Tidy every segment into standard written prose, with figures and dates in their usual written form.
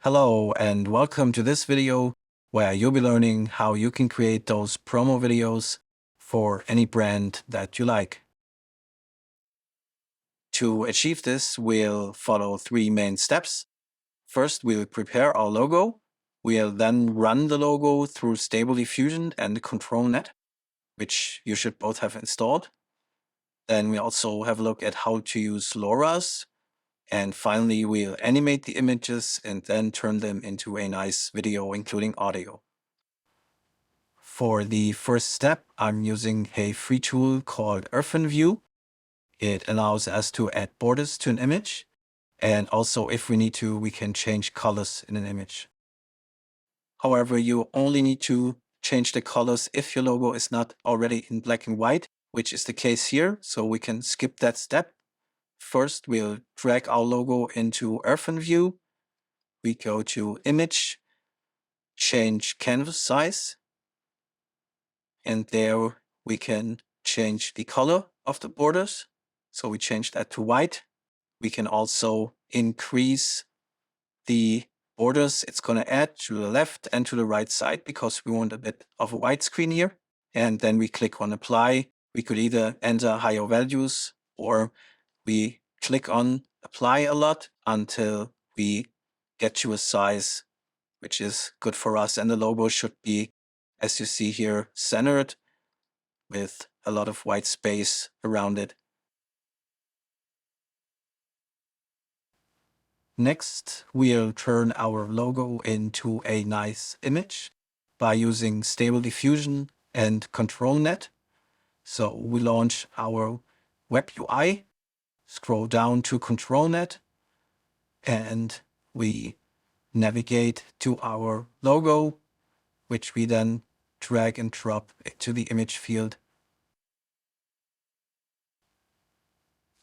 Hello and welcome to this video where you'll be learning how you can create those promo videos for any brand that you like. To achieve this, we'll follow three main steps. First, we'll prepare our logo. We'll then run the logo through Stable Diffusion and Controlnet, which you should both have installed. Then we also have a look at how to use LoRa's. And finally, we'll animate the images and then turn them into a nice video, including audio. For the first step, I'm using a free tool called Irfanview. It allows us to add borders to an image. And also, if we need to, we can change colors in an image. However, you only need to change the colors if your logo is not already in black and white, which is the case here. So we can skip that step. First, we'll drag our logo into Irfanview. We go to Image, change Canvas Size, and there we can change the color of the borders. So we change that to white. We can also increase the borders it's going to add to the left and to the right side because we want a bit of a widescreen here. And then we click on Apply. We could either enter higher values or we click on Apply a lot until we get to a size which is good for us. And the logo should be, as you see here, centered with a lot of white space around it. Next, we'll turn our logo into a nice image by using Stable Diffusion and Controlnet. So we launch our web UI, scroll down to Controlnet, and we navigate to our logo, which we then drag and drop into the image field.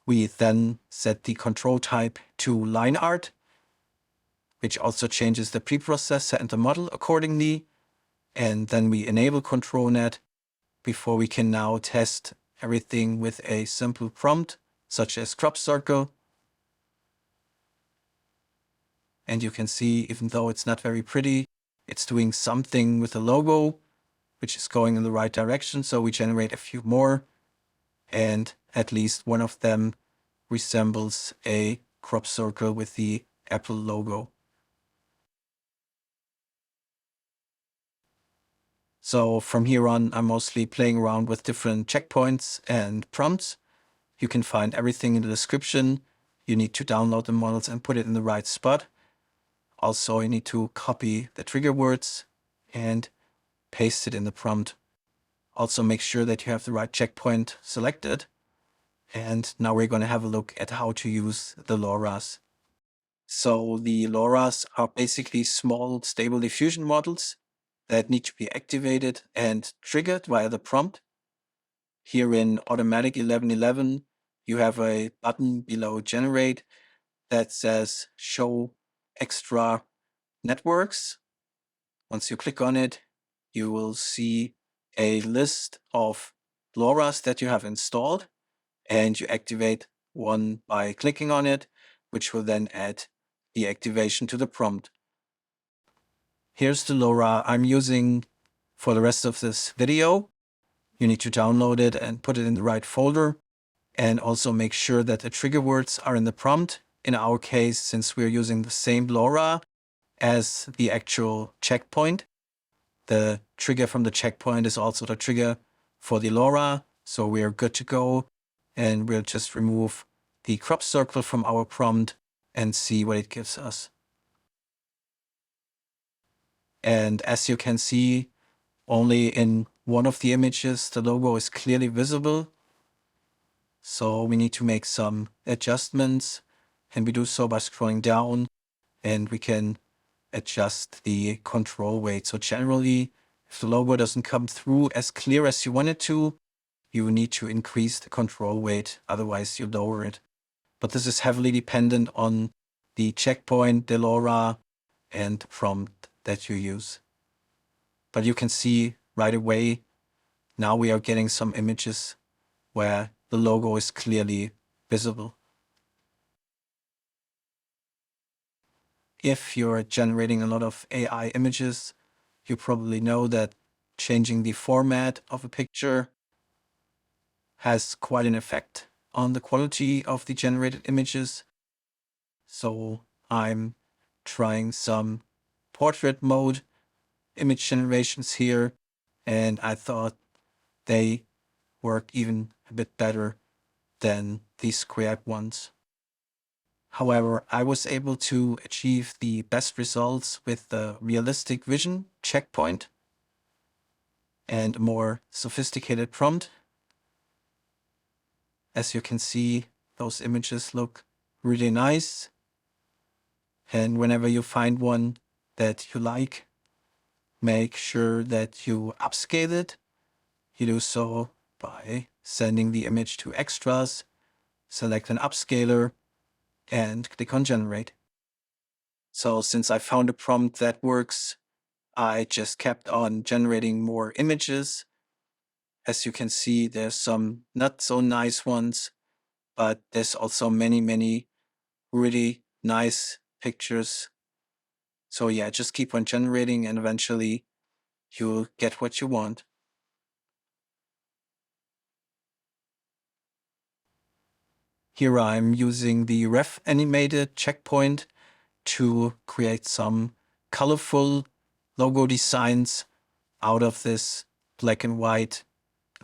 We then set the control type to Lineart, which also changes the preprocessor and the model accordingly. And then we enable Controlnet before we can now test everything with a simple prompt, such as crop circle. And you can see, even though it's not very pretty, it's doing something with the logo, which is going in the right direction. So we generate a few more, and at least one of them resembles a crop circle with the Apple logo. So from here on, I'm mostly playing around with different checkpoints and prompts. You can find everything in the description. You need to download the models and put it in the right spot. Also, you need to copy the trigger words and paste it in the prompt. Also, make sure that you have the right checkpoint selected. And now we're going to have a look at how to use the LoRa's. So the LoRa's are basically small Stable Diffusion models that need to be activated and triggered via the prompt. Here in Automatic1111, you have a button below Generate that says Show Extra Networks. Once you click on it, you will see a list of LoRa's that you have installed, and you activate one by clicking on it, which will then add the activation to the prompt. Here's the LoRa I'm using for the rest of this video. You need to download it and put it in the right folder, and also make sure that the trigger words are in the prompt. In our case, since we're using the same LoRa as the actual checkpoint, the trigger from the checkpoint is also the trigger for the LoRa. So we're good to go. And we'll just remove the crop circle from our prompt and see what it gives us. And as you can see, only in one of the images, the logo is clearly visible. So we need to make some adjustments, and we do so by scrolling down, and we can adjust the control weight. So generally, if the logo doesn't come through as clear as you want it to, you need to increase the control weight, otherwise you lower it. But this is heavily dependent on the checkpoint, the LoRa, and the prompt that you use. But you can see right away, now we are getting some images where the logo is clearly visible. If you're generating a lot of AI images, you probably know that changing the format of a picture has quite an effect on the quality of the generated images. So I'm trying some portrait mode image generations here, and I thought they work even a bit better than the squared ones. However, I was able to achieve the best results with the realistic vision checkpoint and a more sophisticated prompt. As you can see, those images look really nice. And whenever you find one that you like, make sure that you upscale it. You do so by sending the image to extras, select an upscaler, and click on generate. So since I found a prompt that works, I just kept on generating more images. As you can see, there's some not so nice ones, but there's also many really nice pictures. So yeah, just keep on generating and eventually you'll get what you want. Here I'm using the ref animated checkpoint to create some colorful logo designs out of this black and white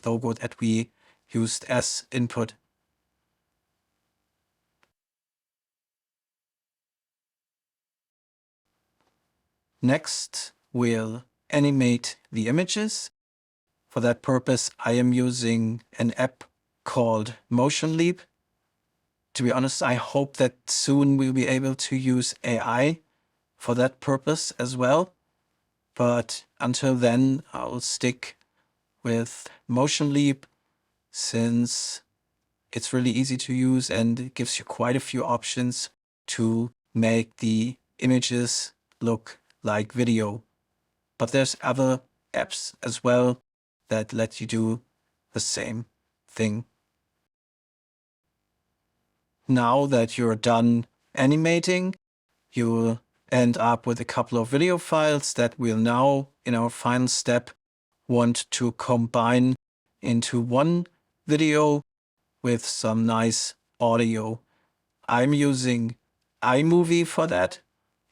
logo that we used as input. Next, we'll animate the images. For that purpose, I am using an app called Motionleap. To be honest, I hope that soon we'll be able to use AI for that purpose as well. But until then, I'll stick with Motionleap since it's really easy to use and it gives you quite a few options to make the images look like video. But there's other apps as well that let you do the same thing. Now that you're done animating, you'll end up with a couple of video files that we'll now, in our final step, want to combine into one video with some nice audio. I'm using iMovie for that.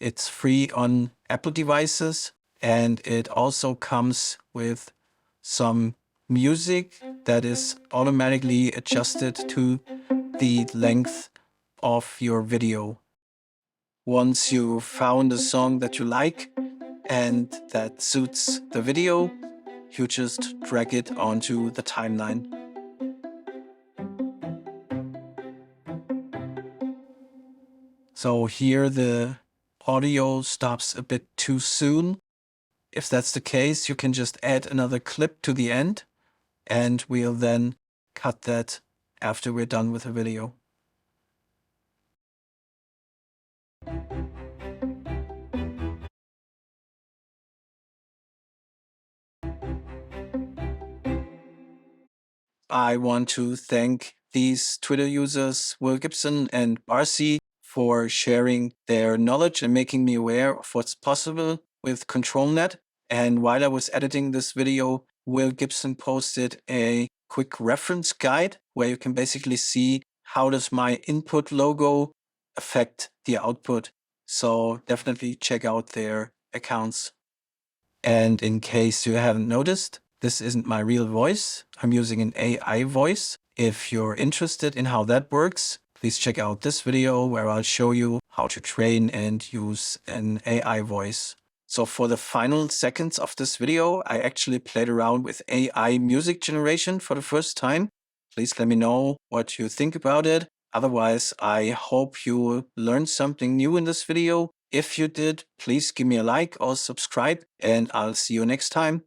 It's free on Apple devices, and it also comes with some music that is automatically adjusted to the length of your video. Once you found a song that you like and that suits the video, you just drag it onto the timeline. So here the audio stops a bit too soon. If that's the case, you can just add another clip to the end and we'll then cut that after we're done with the video. I want to thank these Twitter users, Will Gibson and Barcy, for sharing their knowledge and making me aware of what's possible with Controlnet. And while I was editing this video, Will Gibson posted a quick reference guide where you can basically see how does my input logo affect the output. So definitely check out their accounts. And in case you haven't noticed, this isn't my real voice. I'm using an AI voice. If you're interested in how that works, please check out this video where I'll show you how to train and use an AI voice. So for the final seconds of this video, I actually played around with AI music generation for the first time. Please let me know what you think about it. Otherwise, I hope you learned something new in this video. If you did, please give me a like or subscribe, and I'll see you next time.